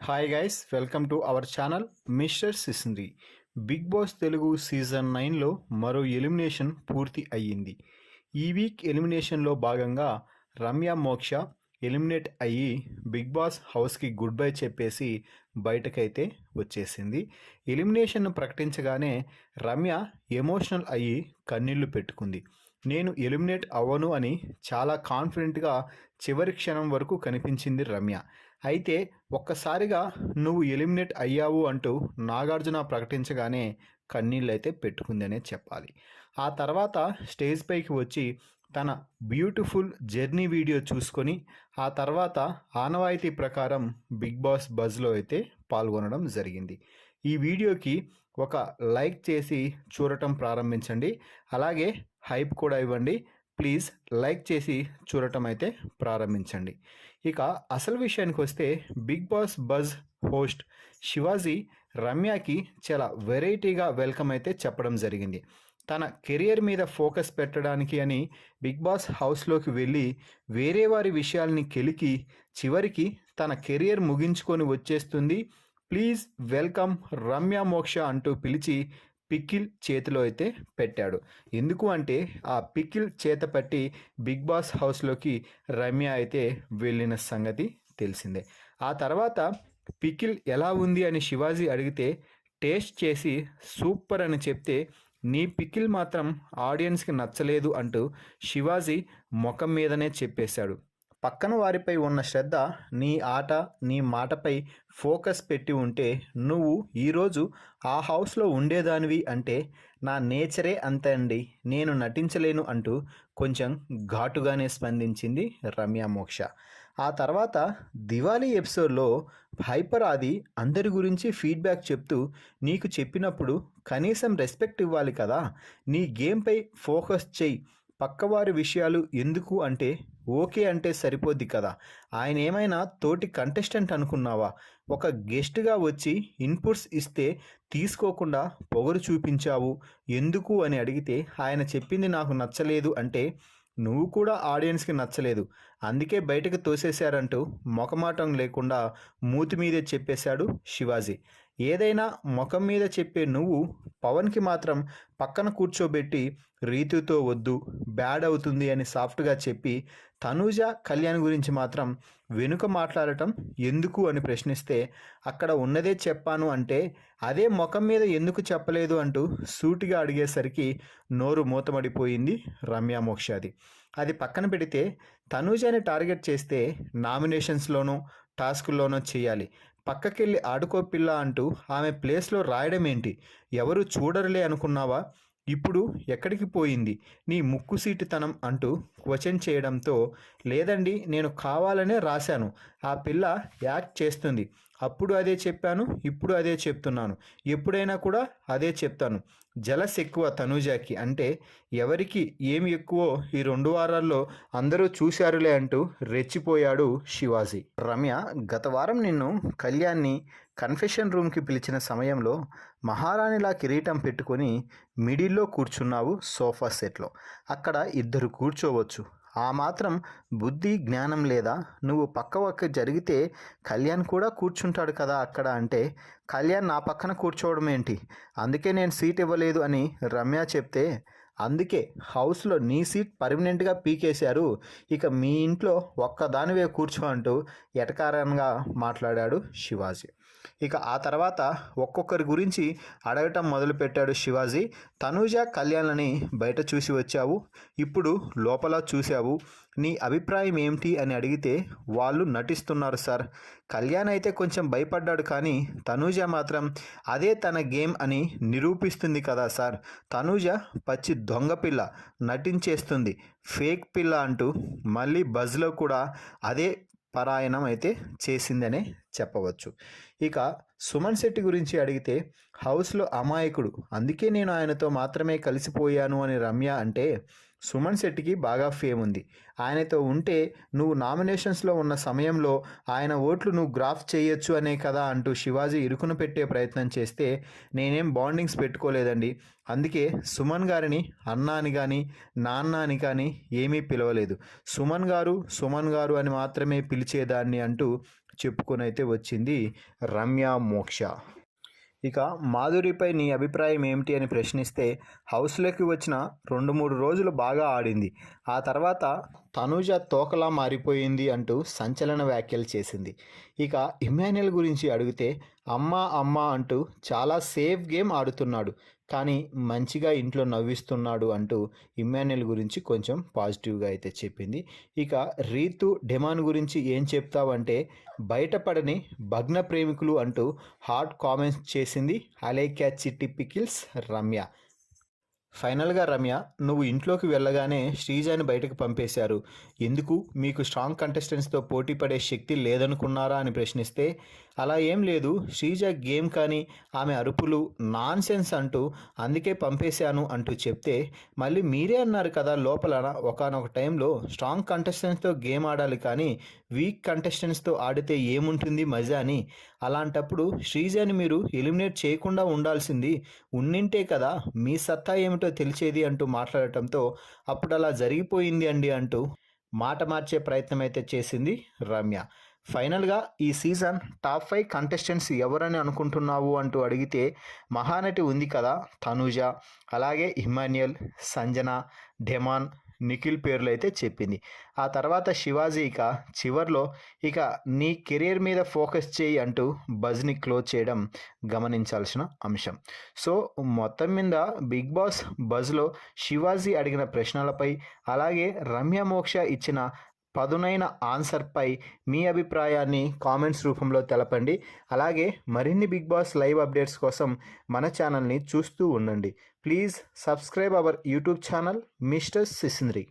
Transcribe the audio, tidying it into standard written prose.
Hi guys, welcome to our channel mister Sisindri. Bigg Boss Telugu season 9లో మరో elimination పూర్తి అయ్యింది. ఈ వీక్ ఎలిమినేషన్లో భాగంగా రమ్య మోక్ష ఎలిమినేట్ అయ్యి బిగ్ బాస్ హౌస్కి గుడ్ బై చెప్పేసి బయటకైతే వచ్చేసింది. ఎలిమినేషన్ను ప్రకటించగానే రమ్య ఎమోషనల్ అయ్యి కన్నీళ్లు పెట్టుకుంది. నేను ఎలిమినేట్ అవ్వను అని చాలా కాన్ఫిడెంట్గా చివరి క్షణం వరకు కనిపించింది రమ్య. అయితే ఒక్కసారిగా నువ్వు ఎలిమినేట్ అయ్యావు అంటూ నాగార్జున ప్రకటించగానే కన్నీళ్ళు అయితే పెట్టుకుందనే చెప్పాలి. ఆ తర్వాత స్టేజ్ పైకి వచ్చి తన బ్యూటిఫుల్ జర్నీ వీడియో చూసుకొని ఆ తర్వాత ఆనవాయితీ ప్రకారం బిగ్ బాస్ బజ్లో అయితే పాల్గొనడం జరిగింది. ఈ వీడియోకి ఒక లైక్ చేసి చూడటం ప్రారంభించండి, అలాగే హైప్ కూడా ఇవ్వండి. ప్లీజ్ లైక్ చేసి చూడటం అయితే ప్రారంభించండి. ఇక అసలు విషయానికి వస్తే Bigg Boss buzz host Shivaji రమ్యకి చాలా వెరైటీగా వెల్కమ్ అయితే చెప్పడం జరిగింది. తన కెరియర్ మీద ఫోకస్ పెట్టడానికి అని బిగ్ బాస్ హౌస్లోకి వెళ్ళి వేరే వారి విషయాల్ని కెలికి చివరికి తన కెరియర్ ముగించుకొని వచ్చేస్తుంది. ప్లీజ్ వెల్కమ్ రమ్య మోక్ష అంటూ పిలిచి పికిల్ చేతిలో అయితే పెట్టాడు. ఎందుకు అంటే ఆ పికిల్ చేత పట్టి బిగ్ బాస్ హౌస్లోకి రమ్య అయితే వెళ్ళిన సంగతి తెలిసిందే. ఆ తర్వాత పికిల్ ఎలా ఉంది అని శివాజీ అడిగితే టేస్ట్ చేసి సూపర్ అని చెప్తే నీ పికిల్ మాత్రం ఆడియన్స్కి నచ్చలేదు అంటూ శివాజీ ముఖం మీదనే చెప్పేశాడు. పక్కన వారిపై ఉన్న శ్రద్ధ నీ ఆట నీ మాటపై ఫోకస్ పెట్టి ఉంటే నువ్వు ఈరోజు ఆ హౌస్లో ఉండేదానివి అంటే నా నేచరే అంతే అండి, నేను నటించలేను అంటూ కొంచెం ఘాటుగానే స్పందించింది రమ్య మోక్ష. ఆ తర్వాత దివాళీ ఎపిసోడ్లో హైపర్ ఆది అందరి గురించి ఫీడ్బ్యాక్ చెప్తూ నీకు చెప్పినప్పుడు కనీసం రెస్పెక్ట్ ఇవ్వాలి కదా, నీ గేమ్పై ఫోకస్ చెయ్యి, పక్కవారి విషయాలు ఎందుకు అంటే ఓకే అంటే సరిపోద్ది కదా, ఆయన ఏమైనా తోటి కంటెస్టెంట్ అనుకున్నావా, ఒక గెస్ట్గా వచ్చి ఇన్పుట్స్ ఇస్తే తీసుకోకుండా పొగరు చూపించావు ఎందుకు అని అడిగితే ఆయన చెప్పింది నాకు నచ్చలేదు అంటే నువ్వు కూడా ఆడియన్స్కి నచ్చలేదు అందుకే బయటకు తోసేశారంటూ మొఖమాటం లేకుండా మూతి మీదే చెప్పేశాడు శివాజీ. ఏదైనా ముఖం మీద చెప్పే నువ్వు పవన్కి మాత్రం పక్కన కూర్చోబెట్టి రీతుతో వద్దు బ్యాడ్ అవుతుంది అని సాఫ్ట్గా చెప్పి తనూజ కళ్యాణ్ గురించి మాత్రం వెనుక మాట్లాడటం ఎందుకు అని ప్రశ్నిస్తే అక్కడ ఉన్నదే చెప్పాను అంటే అదే ముఖం మీద ఎందుకు చెప్పలేదు అంటూ సూటిగా అడిగేసరికి నోరు మూతమడిపోయింది రమ్య మోక్షాది. అది పక్కన పెడితే తనూజని టార్గెట్ చేస్తే నామినేషన్స్లోనూ టాస్కుల్లోనూ చేయాలి, పక్కకెళ్ళి ఆడుకో పిల్ల అంటూ ఆమె ప్లేస్లో రాయడం ఏంటి, ఎవరు చూడరులే అనుకున్నావా, ఇప్పుడు ఎక్కడికి పోయింది నీ ముక్కు సీటుతనం అంటూ క్వశ్చన్ చేయడంతో లేదండి నేను కావాలనే రాశాను, ఆ పిల్ల యాక్ట్ చేస్తుంది, అప్పుడు అదే చెప్పాను ఇప్పుడు అదే చెప్తున్నాను, ఎప్పుడైనా కూడా అదే చెప్తాను, జలస్ ఎక్కువ తనూజాకి అంటే ఎవరికి ఏమి ఎక్కువో ఈ 2 వారాల్లో అందరూ చూశారులే అంటూ రెచ్చిపోయాడు శివాజీ. రమ్య, గత వారం నిన్ను కళ్యాణ్ని కన్ఫెషన్ రూమ్కి పిలిచిన సమయంలో మహారాణిలా కిరీటం పెట్టుకొని మిడిల్లో కూర్చున్నావు సోఫా సెట్లో, అక్కడ ఇద్దరు కూర్చోవచ్చు, ఆ మాత్రం బుద్ధి జ్ఞానం లేదా, నువ్వు పక్క జరిగితే కళ్యాణ్ కూడా కూర్చుంటాడు కదా అక్కడ అంటే కళ్యాణ్ నా పక్కన కూర్చోవడం ఏంటి, అందుకే నేను సీట్ ఇవ్వలేదు అని రమ్య చెప్తే అందుకే హౌస్లో నీ సీట్ పర్మనెంట్గా పీకేశారు, ఇక మీ ఇంట్లో ఒక్కదానివే కూర్చో అంటూ ఎటకారంగా మాట్లాడాడు శివాజీ. ఇక ఆ తర్వాత ఒక్కొక్కరి గురించి అడగటం మొదలుపెట్టాడు శివాజీ. తనూజ కళ్యాణ్లని బయట చూసి వచ్చావు, ఇప్పుడు లోపల చూశావు, నీ అభిప్రాయం ఏమిటి అని అడిగితే వాళ్ళు నటిస్తున్నారు సార్, కళ్యాణ్ అయితే కొంచెం భయపడ్డాడు కానీ తనూజ మాత్రం అదే తన గేమ్ అని నిరూపిస్తుంది కదా సార్, తనూజ పచ్చి దొంగ పిల్ల నటించేస్తుంది ఫేక్ పిల్ల అంటూ మళ్ళీ బజ్లో కూడా అదే పరాయణం అయితే చేసిందనే చెప్పవచ్చు. ఇక సుమన్ శెట్టి గురించి అడిగితే హౌస్లో అమాయకుడు, అందుకే నేను ఆయనతో మాత్రమే కలిసిపోయాను అని రమ్య అంటే సుమన్ శెట్టికి బాగా ఫేమ్ ఉంది, ఆయనతో ఉంటే నువ్వు నామినేషన్స్లో ఉన్న సమయంలో ఆయన ఓట్లు నువ్వు గ్రాఫ్ చేయొచ్చు అనే కదా అంటూ శివాజీ ఇరుకును పెట్టే ప్రయత్నం చేస్తే నేనేం బాండింగ్స్ పెట్టుకోలేదండి, అందుకే సుమన్ గారిని అన్న అని కానీ నాన్న అని కానీ ఏమీ పిలవలేదు, సుమన్ గారు అని మాత్రమే పిలిచేదాన్ని అంటూ చెప్పుకొని అయితే వచ్చింది రమ్య మోక్ష. ఇక మాధురిపై నీ అభిప్రాయం ఏమిటి అని ప్రశ్నిస్తే, హౌస్లోకి వచ్చిన 2-3 రోజులు బాగా ఆడింది, ఆ తర్వాత తనూజ తోకలా మారిపోయింది అంటూ సంచలన వ్యాఖ్యలు చేసింది. ఇక ఇమ్మాన్యుయల్ గురించి అడిగితే, అమ్మా అమ్మా అంటూ చాలా సేఫ్ గేమ్ ఆడుతున్నాడు, కానీ మంచిగా ఇంట్లో నవ్విస్తున్నాడు అంటూ ఇమ్మాన్యుయల్ గురించి కొంచెం పాజిటివ్గా అయితే చెప్పింది. ఇక రీతు డెమాన్ గురించి ఏం చెప్తావంటే, బయటపడని భగ్న ప్రేమికులు అంటూ హాట్ కామెంట్స్ చేసింది అలేఖ్య చిట్టి పికిల్స్ రమ్య. ఫైనల్గా రమ్య, నువ్వు ఇంట్లోకి వెళ్ళగానే శ్రీజని బయటకు పంపేశారు, ఎందుకు మీకు స్ట్రాంగ్ కంటెస్టెంట్స్తో పోటీ పడే శక్తి లేదనుకున్నారా అని ప్రశ్నిస్తే, అలా ఏం లేదు, శ్రీజ గేమ్ కానీ ఆమె అరుపులు నాన్ సెన్స్ అంటూ అందుకే పంపేశాను అంటూ చెప్తే, మళ్ళీ మీరే అన్నారు కదా లోపల ఒకానొక టైంలో స్ట్రాంగ్ కంటెస్టెంట్స్తో గేమ్ ఆడాలి కానీ వీక్ కంటెస్టెంట్స్తో ఆడితే ఏముంటుంది మజా అని, అలాంటప్పుడు శ్రీజని మీరు ఎలిమినేట్ చేయకుండా ఉండాల్సింది, ఉన్నింటే కదా మీ సత్తా ఏమిటో తెలిసేది అంటూ మాట్లాడటంతో, అప్పుడు అలా జరిగిపోయింది అండి అంటూ మాట మార్చే ప్రయత్నం అయితే చేసింది రమ్య. ఫైనల్గా ఈ సీజన్ టాప్ 5 కంటెస్టెంట్స్ ఎవరని అనుకుంటున్నావు అంటూ అడిగితే, మహానటి ఉంది కదా తనూజ, అలాగే ఇమ్మాన్యుయల్, సంజన, డెమాన్, నిఖిల్ పేర్లు అయితే చెప్పింది. ఆ తర్వాత శివాజీ ఇక చివర్లో ఇక నీ కెరీర్ మీద ఫోకస్ చేయి అంటూ బజ్ని క్లోజ్ చేయడం గమనించాల్సిన అంశం. సో మొత్తం మీద బిగ్ బాస్ బజ్లో శివాజీ అడిగిన ప్రశ్నలపై, అలాగే రమ్య మోక్ష ఇచ్చిన పదునైన ఆన్సర్పై మీ అభిప్రాయాన్ని కామెంట్స్ రూపంలో తెలపండి. అలాగే మరిన్ని బిగ్ బాస్ లైవ్ అప్డేట్స్ కోసం మన ఛానల్ని చూస్తూ ఉండండి. Please subscribe our YouTube channel mister సిసింద్రి.